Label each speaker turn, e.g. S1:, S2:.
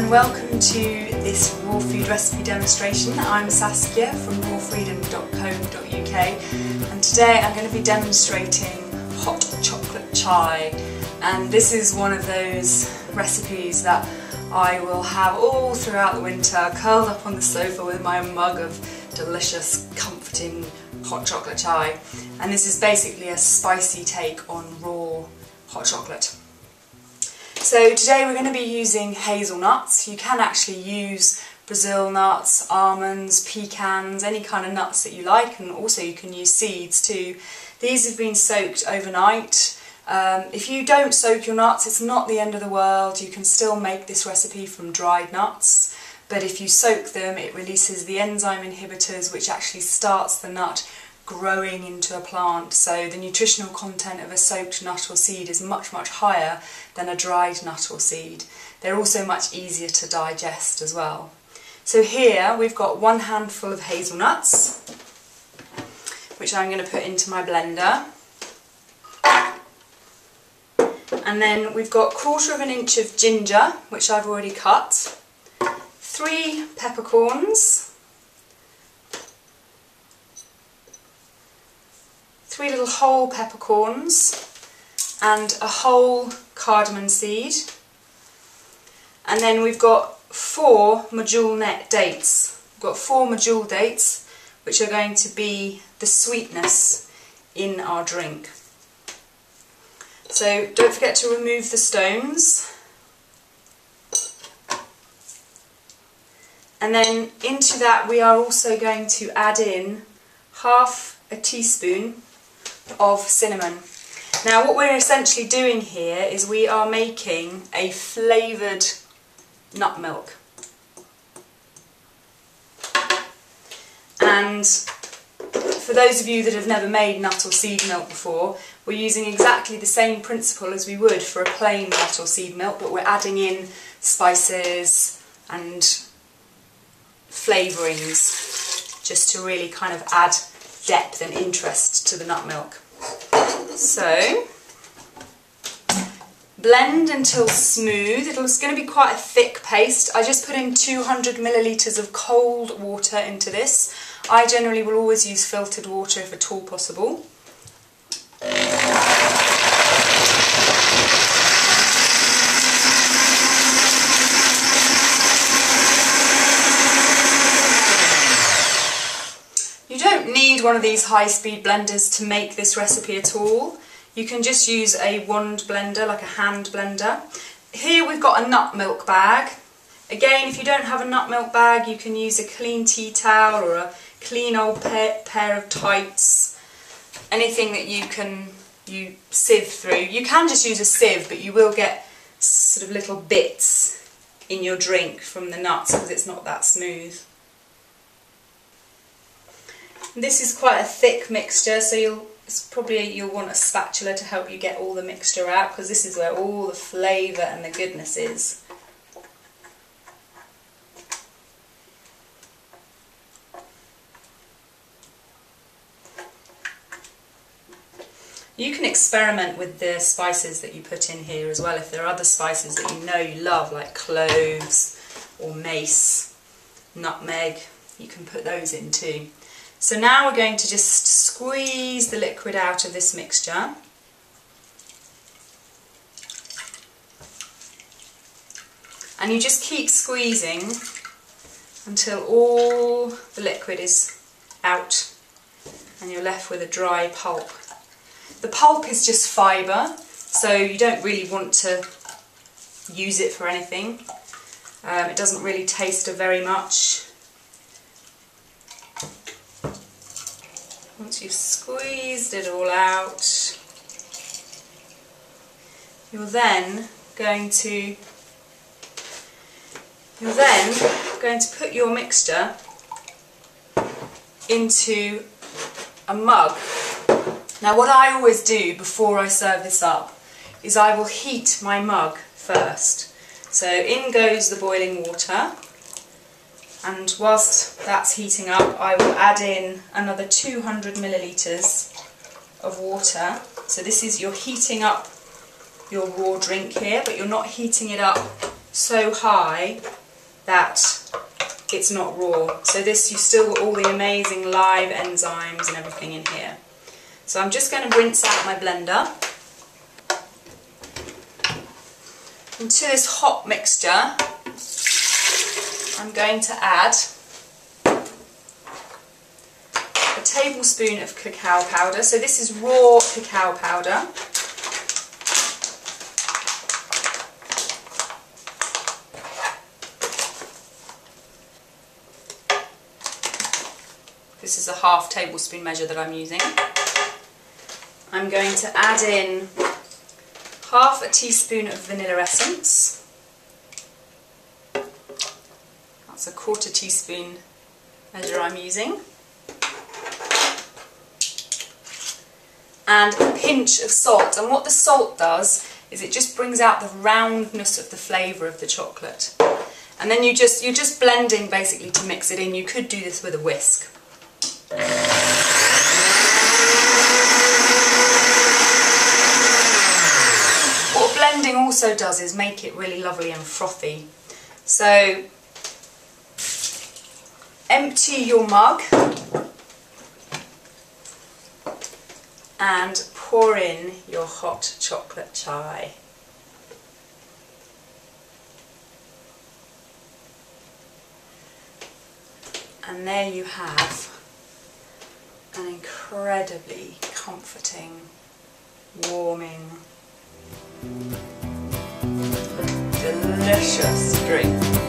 S1: and welcome to this raw food recipe demonstration. I'm Saskia from rawfreedom.co.uk and today I'm going to be demonstrating hot chocolate chai, and this is one of those recipes that I will have all throughout the winter, curled up on the sofa with my mug of delicious, comforting hot chocolate chai. And this is basically a spicy take on raw hot chocolate. So today we're going to be using hazelnuts. You can actually use Brazil nuts, almonds, pecans, any kind of nuts that you like, and also you can use seeds too. These have been soaked overnight. If you don't soak your nuts, it's not the end of the world. You can still make this recipe from dried nuts, but if you soak them, it releases the enzyme inhibitors, which actually starts the nut growing into a plant. So the nutritional content of a soaked nut or seed is much higher than a dried nut or seed. They're also much easier to digest as well. So here we've got 1 handful of hazelnuts, which I'm going to put into my blender. And then we've got 1/4 inch of ginger, which I've already cut, 3 peppercorns, 3 little whole peppercorns, and a whole cardamom seed. And then we've got 4 medjool dates. We've got 4 medjool dates, which are going to be the sweetness in our drink. So don't forget to remove the stones. And then into that we are also going to add in 1/2 teaspoon of cinnamon. Now what we're essentially doing here is we are making a flavoured nut milk. And for those of you that have never made nut or seed milk before, we're using exactly the same principle as we would for a plain nut or seed milk, but we're adding in spices and flavourings just to really kind of add depth and interest to the nut milk. So blend until smooth. It's going to be quite a thick paste. I just put in 200 millilitres of cold water into this. I generally will always use filtered water if at all possible. You don't need one of these high-speed blenders to make this recipe at all. You can just use a wand blender, like a hand blender. Here we've got a nut milk bag. Again, if you don't have a nut milk bag, you can use a clean tea towel or a clean old pair of tights. Anything that you sieve through. You can just use a sieve, but you will get sort of little bits in your drink from the nuts because it's not that smooth. This is quite a thick mixture, so you'll want a spatula to help you get all the mixture out, because this is where all the flavour and the goodness is. You can experiment with the spices that you put in here as well. If there are other spices that you know you love, like cloves or mace, nutmeg, you can put those in too. So now we're going to just squeeze the liquid out of this mixture. And you just keep squeezing until all the liquid is out and you're left with a dry pulp. The pulp is just fibre, so you don't really want to use it for anything. It doesn't really taste of very much. Once you've squeezed it all out, you're then going to put your mixture into a mug. Now what I always do before I serve this up is I will heat my mug first. So in goes the boiling water, and whilst that's heating up I will add in another 200 millilitres of water. So this is, you're heating up your raw drink here, but you're not heating it up so high that it's not raw. So this, you still got all the amazing live enzymes and everything in here. So I'm just going to rinse out my blender. And to this hot mixture, I'm going to add a tablespoon of cacao powder. So this is raw cacao powder. This is a half tablespoon measure that I'm using. I'm going to add in half a teaspoon of vanilla essence. That's a quarter teaspoon measure I'm using. And a pinch of salt. And what the salt does is it just brings out the roundness of the flavour of the chocolate. And then you're just blending basically to mix it in. You could do this with a whisk. What blending also does is make it really lovely and frothy. So empty your mug and pour in your hot chocolate chai. And there you have an incredibly comforting, warming, delicious drink.